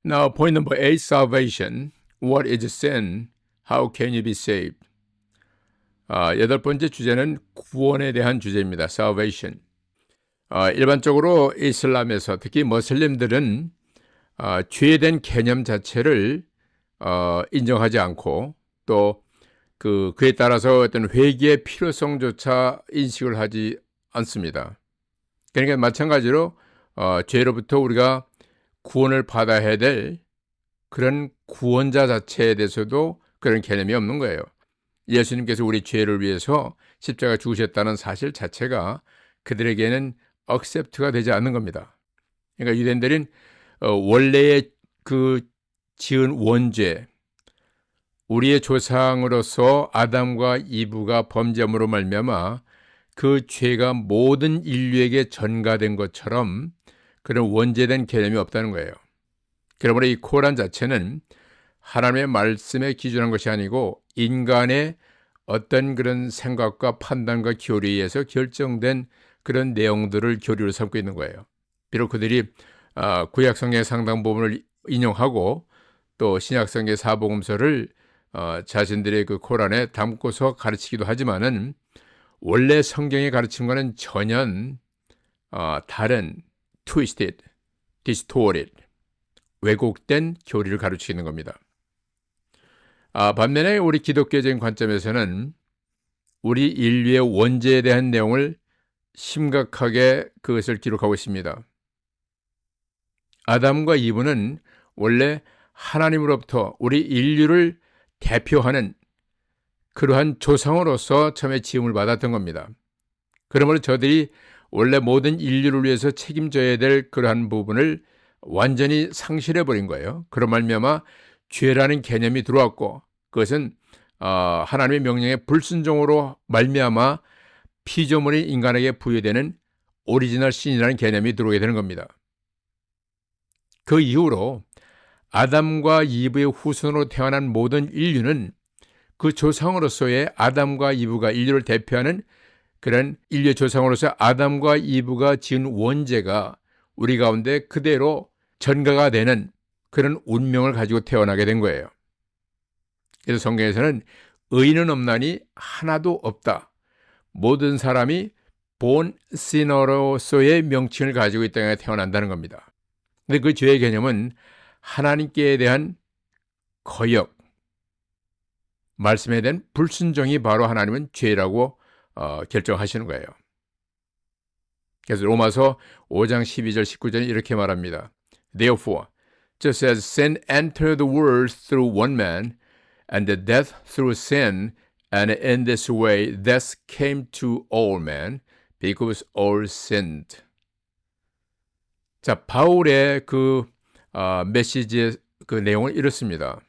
Now, point number 8, salvation. What is sin? How can you be saved? 여덟 번째 주제는 구원에 대한 주제입니다. salvation. 일반적으로 이슬람에서 특히 머슬림들은 죄에 대한 개념 자체를 인정하지 않고 또 그에 따라서 어떤 회개의 필요성조차 인식을 하지 않습니다. 그러니까 마찬가지로 죄로부터 우리가 구원을 받아야 될 그런 구원자 자체에 대해서도 그런 개념이 없는 거예요. 예수님께서 우리 죄를 위해서 십자가 죽으셨다는 사실 자체가 그들에게는 accept가 되지 않는 겁니다. 그러니까 유대인들은 원래의 그 지은 원죄, 우리의 조상으로서 아담과 이브가 범죄함으로 말미암아 그 죄가 모든 인류에게 전가된 것처럼 그런 원죄된 개념이 없다는 거예요. 그러므로 이 코란 자체는 하나님의 말씀에 기준한 것이 아니고 인간의 어떤 그런 생각과 판단과 교리에 의해서 결정된 그런 내용들을 교리로 삼고 있는 거예요. 비록 그들이 구약성경의 상당 부분을 인용하고 또 신약성경의 사복음서를 자신들의 그 코란에 담고서 가르치기도 하지만은 원래 성경의 가르침과는 전혀 다른 twisted, distorted, 왜곡된 교리를 가르치는 겁니다. 반면에 우리 기독교적인 관점에서는 우리 인류의 원죄에 대한 내용을 심각하게 그것을 기록하고 있습니다. 아담과 이브는 원래 하나님으로부터 우리 인류를 대표하는 그러한 조상으로서 처음에 지음을 받았던 겁니다. 그러므로 저들이 원래 모든 인류를 위해서 책임져야 될 그러한 부분을 완전히 상실해버린 거예요. 그런 말미암아 죄라는 개념이 들어왔고 그것은 하나님의 명령에 불순종으로 말미암아 피조물인 인간에게 부여되는 오리지널 신이라는 개념이 들어오게 되는 겁니다. 그 이후로 아담과 이브의 후손으로 태어난 모든 인류는 그 조상으로서의 아담과 이브가 인류를 대표하는 그런 인류의 조상으로서 아담과 이브가 지은 원죄가 우리 가운데 그대로 전가가 되는 그런 운명을 가지고 태어나게 된 거예요. 그래서 성경에서는 의인은 없나니 하나도 없다. 모든 사람이 본 시너로서의 명칭을 가지고 이 땅에 태어난다는 겁니다. 근데 그 죄의 개념은 하나님께 대한 거역, 말씀에 대한 불순종이 바로 하나님은 죄라고 결정하시는 거예요. 그래서 로마서 5장 12절 19절에 이렇게 말합니다. Therefore, just as sin entered the world through one man, and the death through sin, and in this way death came to all men, because all sinned. 자, 바울의 그 메시지의 그 내용을 이렇습니다.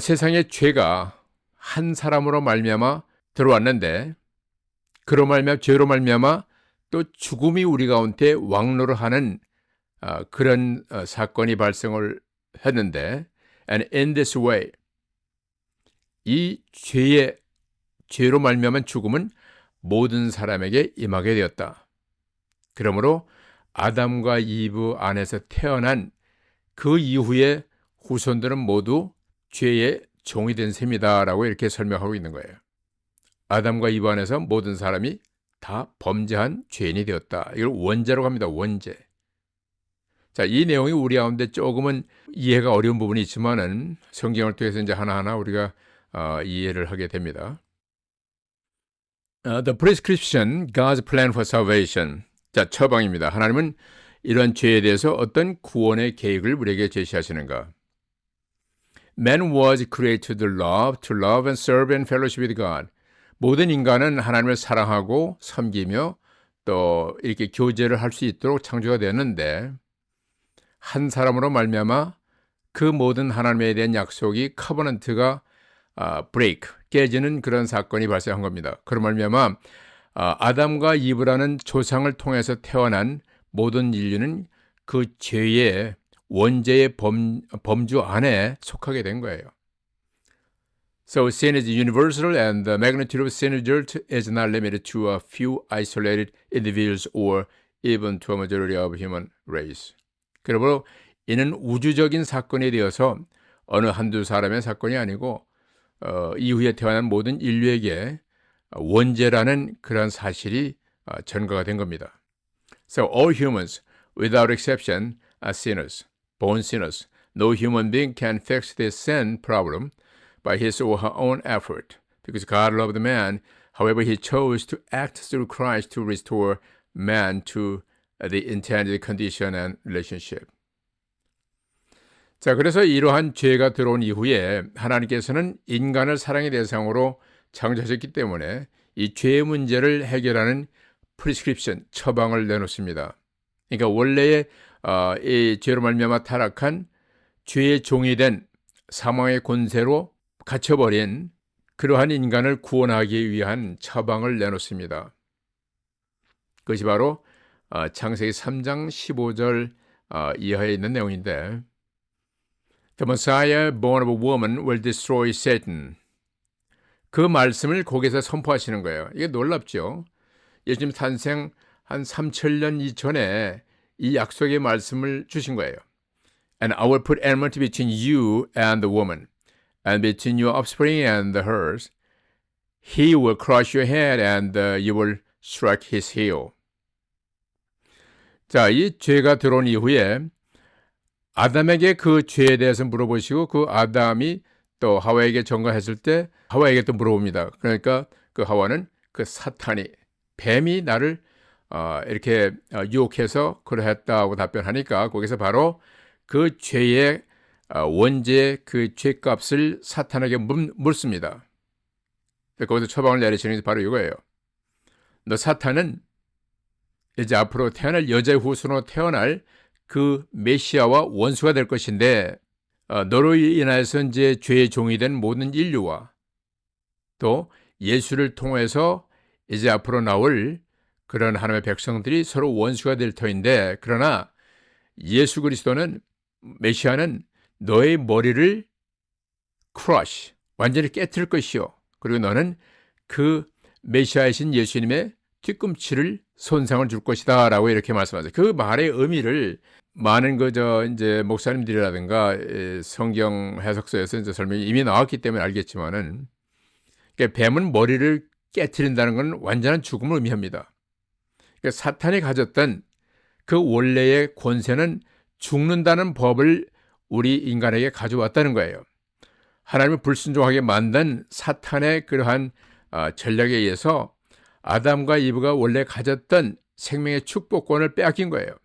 세상에 죄가 한 사람으로 말미암아 들어왔는데 그로 말미암아 죄로 말미암아 또 죽음이 우리 가운데 왕노를 하는 그런 사건이 발생을 했는데 and in this way 이 죄로 말미암은 죽음은 모든 사람에게 임하게 되었다. 그러므로 아담과 이브 안에서 태어난 그 이후에 후손들은 모두 죄의 종이 된 셈이다라고 이렇게 설명하고 있는 거예요. 아담과 이브 안에서 모든 사람이 다 범죄한 죄인이 되었다. 이걸 원죄라고 합니다. 원죄. 자, 이 내용이 우리 가운데 조금은 이해가 어려운 부분이 있지만은 성경을 통해서 이제 하나하나 우리가 이해를 하게 됩니다. The prescription, God's plan for salvation. 자, 처방입니다. 하나님은 이런 죄에 대해서 어떤 구원의 계획을 우리에게 제시하시는가? Man was created to love and serve and fellowship with God. 모든 인간은 하나님을 사랑하고 섬기며 또 이렇게 교제를 할 수 있도록 창조가 되었는데 한 사람으로 말미암아 그 모든 하나님에 대한 약속이 커버넌트가 break, 깨지는 그런 사건이 발생한 겁니다. 그런 말미암아 아담과 이브라는 조상을 통해서 태어난 모든 인류는 그 죄의 원죄의 범주 안에 속하게 된 거예요. So sin is universal and the magnitude of sin is not limited to a few isolated individuals or even to a majority of human race. 그러므로 이는 우주적인 사건이 되어서 어느 한두 사람의 사건이 아니고 이후에 태어난 모든 인류에게 원죄라는 그런 사실이 전가가 된 겁니다. So all humans, without exception, are sinners, born sinners. No human being can fix this sin problem by his or her own effort, because God loved man. However, He chose to act through Christ to restore man to the intended condition and relationship. 자, 그래서 이러한 죄가 들어온 이후에 하나님께서는 인간을 사랑의 대상으로 창조하셨기 때문에 이 죄의 문제를 해결하는 프리스크립션, 처방을 내놓습니다. 그러니까 원래의 이 죄로 말미암아 타락한 죄의 종이 된 사망의 권세로 갇혀버린 그러한 인간을 구원하기 위한 처방을 내놓습니다. 그것이 바로 창세기 3장 15절 이하에 있는 내용인데, The Messiah born of a woman will destroy Satan. 그 말씀을 거기서 선포하시는 거예요. 이게 놀랍죠. 예수님 탄생 한 3,000년 이전에 이 약속의 말씀을 주신 거예요. And I will put enmity between you and the woman, and between your offspring and hers. He will crush your head, and you will strike his heel. 자, 이 죄가 들어온 이후에 아담에게 그 죄에 대해서 물어보시고 그 아담이 또 하와에게 전가했을 때 하와에게 또 물어봅니다. 그러니까 그 하와는 그 사탄이, 뱀이 나를 이렇게 유혹해서 그러했다고 답변하니까 거기서 바로 그 죄의 원죄의 그 죄값을 사탄에게 묻습니다. 거기서 처방을 내리시는 게 바로 이거예요. 너 사탄은 이제 앞으로 태어날 여자의 후손으로 태어날 그 메시아와 원수가 될 것인데 너로 인하여서 이제 죄의 종이 된 모든 인류와 또 예수를 통해서 이제 앞으로 나올 그런 하나님의 백성들이 서로 원수가 될 터인데, 그러나 예수 그리스도는, 메시아는 너의 머리를 crush, 완전히 깨트릴 것이요, 그리고 너는 그 메시아이신 예수님의 뒤꿈치를 손상을 줄 것이다 라고 이렇게 말씀하세요. 그 말의 의미를 많은 이제 목사님들이라든가 성경 해석서에서 이제 설명이 이미 나왔기 때문에 알겠지만은, 그러니까 뱀은 머리를 깨트린다는 건 완전한 죽음을 의미합니다. 그러니까 사탄이 가졌던 그 원래의 권세는 죽는다는 법을 우리 인간에게 가져왔다는 거예요. 하나님을 불순종하게 만든 사탄의 그러한 전략에 의해서 아담과 이브가 원래 가졌던 생명의 축복권을 빼앗긴 거예요.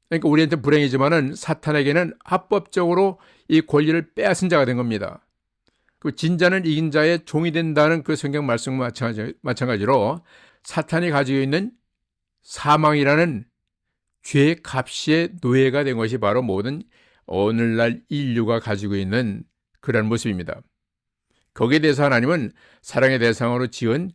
그러니까 우리한테 불행이지만은 사탄에게는 합법적으로 이 권리를 빼앗은 자가 된 겁니다. 그 진자는 이긴 자의 종이 된다는 그 성경 말씀과 마찬가지로 사탄이 가지고 있는 사망이라는 죄의 값의 노예가 된 것이 바로 모든 오늘날 인류가 가지고 있는 그런 모습입니다. 거기에 대해서 하나님은 사랑의 대상으로 지은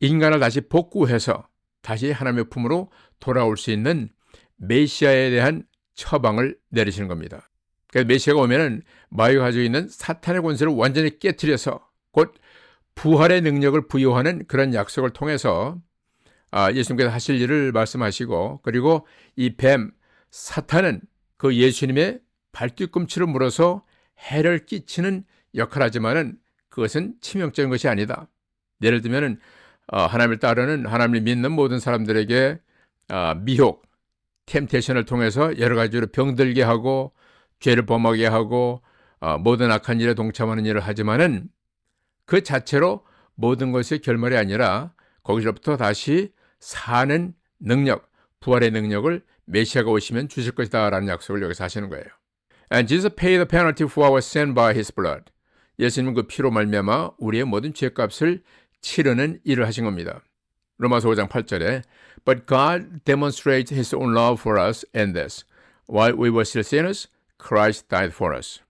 인간을 다시 복구해서 다시 하나님의 품으로 돌아올 수 있는 메시아에 대한 처방을 내리시는 겁니다. 그래서 메시아가 오면은 마귀가 가지고 있는 사탄의 권세를 완전히 깨트려서 곧 부활의 능력을 부여하는 그런 약속을 통해서 예수님께서 하실 일을 말씀하시고, 그리고 이 뱀 사탄은 그 예수님의 발뒤꿈치를 물어서 해를 끼치는 역할을 하지만은 그것은 치명적인 것이 아니다. 예를 들면은 하나님을 따르는, 하나님을 믿는 모든 사람들에게 미혹, 템테이션을 통해서 여러 가지로 병들게 하고 죄를 범하게 하고 모든 악한 일에 동참하는 일을 하지만은 그 자체로 모든 것의 결말이 아니라 거기서부터 다시 사는 능력, 부활의 능력을 메시아가 오시면 주실 것이다 라는 약속을 여기서 하시는 거예요. And Jesus paid the penalty for our sin by His blood. 예수님은 그 피로 말미암아 우리의 모든 죄값을 치르는 일을 하신 겁니다. 로마서 5장 8절에 But God demonstrates His own love for us in this. While we were still sinners, Christ died for us.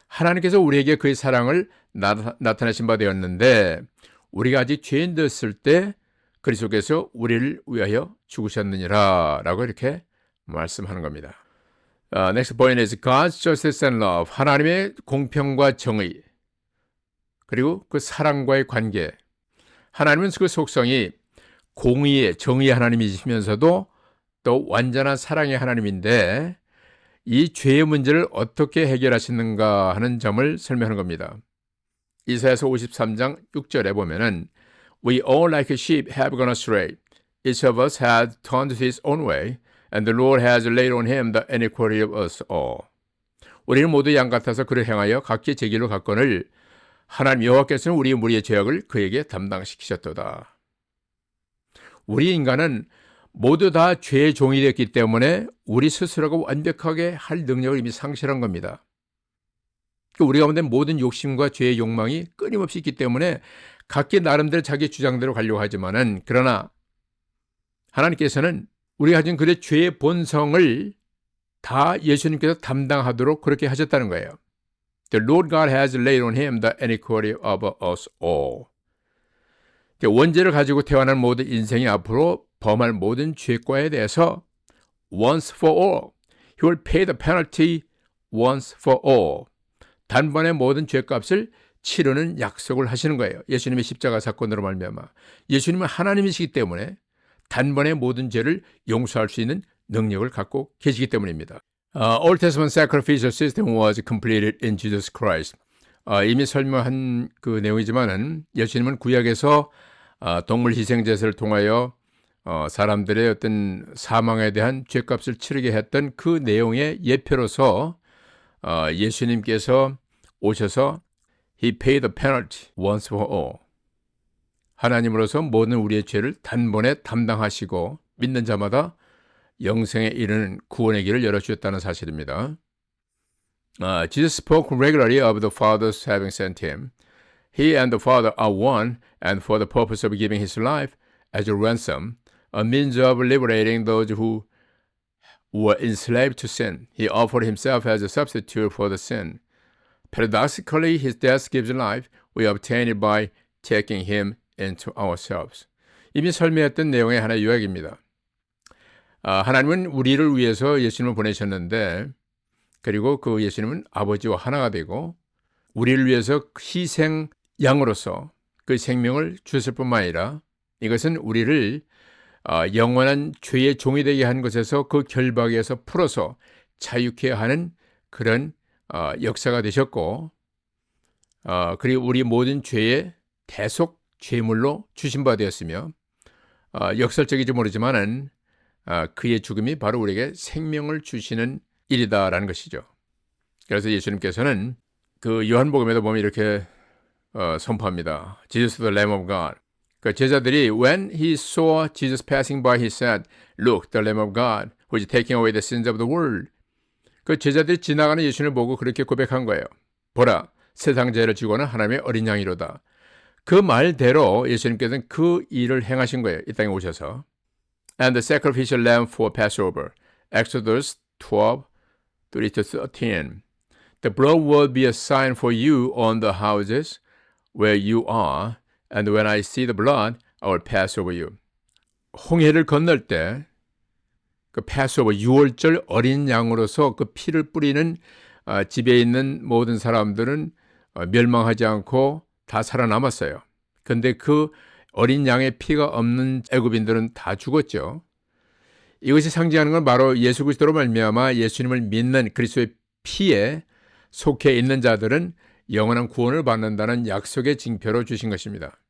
하나님께서 우리에게 그의 사랑을 나타내신 바 되었는데 우리가 아직 죄인 되었을 때 그리스도께서 우리를 위하여 죽으셨느니라 라고 이렇게 말씀하는 겁니다. Next point is God's justice and love. 하나님의 공평과 정의, 그리고 그 사랑과의 관계. 하나님은 그 속성이 공의의, 정의의 하나님이시면서도 또 완전한 사랑의 하나님인데, 이 죄의 문제를 어떻게 해결하시는가 하는 점을 설명하는 겁니다. 이사야서 53장 6절에 보면은 We all like a sheep have gone astray. Each of us has turned to his own way, and the Lord has laid on him the iniquity of us all. 우리는 모두 양 같아서 그를 행하여 각기 제 길로 갔거늘 하나님 여호와께서는 우리 무리의 죄악을 그에게 담당시키셨도다. 우리 인간은 모두 다 죄의 종이 됐기 때문에 우리 스스로가 완벽하게 할 능력을 이미 상실한 겁니다. 우리 가운데 모든 욕심과 죄의 욕망이 끊임없이 있기 때문에 각기 나름대로 자기 주장대로 가려고 하지만은 그러나 하나님께서는 우리가 가진 그의 죄의 본성을 다 예수님께서 담당하도록 그렇게 하셨다는 거예요. The Lord God has laid on him the iniquity of us all. 원죄를 가지고 태어난 모든 인생이 앞으로 범할 모든 죄과에 대해서 once for all, he will pay the penalty once for all. 단번에 모든 죄값을 치르는 약속을 하시는 거예요. 예수님의 십자가 사건으로 말미암아. 예수님은 하나님이시기 때문에 단번에 모든 죄를 용서할 수 있는 능력을 갖고 계시기 때문입니다. Old Testament sacrificial system was completed in Jesus Christ. 이미 설명한 그 내용이지만은 예수님은 구약에서 동물 희생 제사를 통하여 사람들의 어떤 사망에 대한 죄값을 치르게 했던 그 내용의 예표로서 예수님께서 오셔서 He paid the penalty once for all. 하나님으로서 모든 우리의 죄를 단번에 담당하시고 믿는 자마다 영생에 이르는 구원의 길을 열어주셨다는 사실입니다. Jesus spoke regularly of the Father's having sent him. He and the Father are one, and for the purpose of giving his life as a ransom, a means of liberating those who were enslaved to sin, he offered himself as a substitute for the sin. Paradoxically, his death gives life. We obtain it by taking him into ourselves. 이미 설명했던 내용의 하나의 요약입니다. 하나님은 우리를 위해서 예수님을 보내셨는데 그리고 그 예수님은 아버지와 하나가 되고 우리를 위해서 희생 양으로서 그 생명을 주셨을 뿐만 아니라 이것은 우리를 영원한 죄의 종이 되게 한 것에서 그 결박에서 풀어서 자유케 하는 그런 역사가 되셨고 그리고 우리 모든 죄의 대속 죄물로 주신 바 되었으며 역설적이지 모르지만은 그의 죽음이 바로 우리에게 생명을 주시는 일이다라는 것이죠. 그래서 예수님께서는 그 요한복음에도 보면 이렇게 선포합니다. Jesus the Lamb of God. 그 제자들이 when he saw Jesus passing by, he said, Look, the Lamb of God, who is taking away the sins of the world. 그 제자들이 지나가는 예수님을 보고 그렇게 고백한 거예요. 보라, 세상 죄를 지고는 하나님의 어린 양이로다. 그 말대로 예수님께서는 그 일을 행하신 거예요. 이 땅에 오셔서. And the sacrificial lamb for Passover. Exodus 12, 3-13. The blood will be a sign for you on the houses where you are, and when I see the blood, I will pass over you. 홍해를 건널 때 그 패스오버 6월절 어린 양으로서 그 피를 뿌리는 집에 있는 모든 사람들은 멸망하지 않고 다 살아남았어요. 그런데 그 어린 양의 피가 없는 애굽인들은 다 죽었죠. 이것이 상징하는 건 바로 예수 그리스도로 말미암아 예수님을 믿는 그리스도의 피에 속해 있는 자들은 영원한 구원을 받는다는 약속의 징표로 주신 것입니다.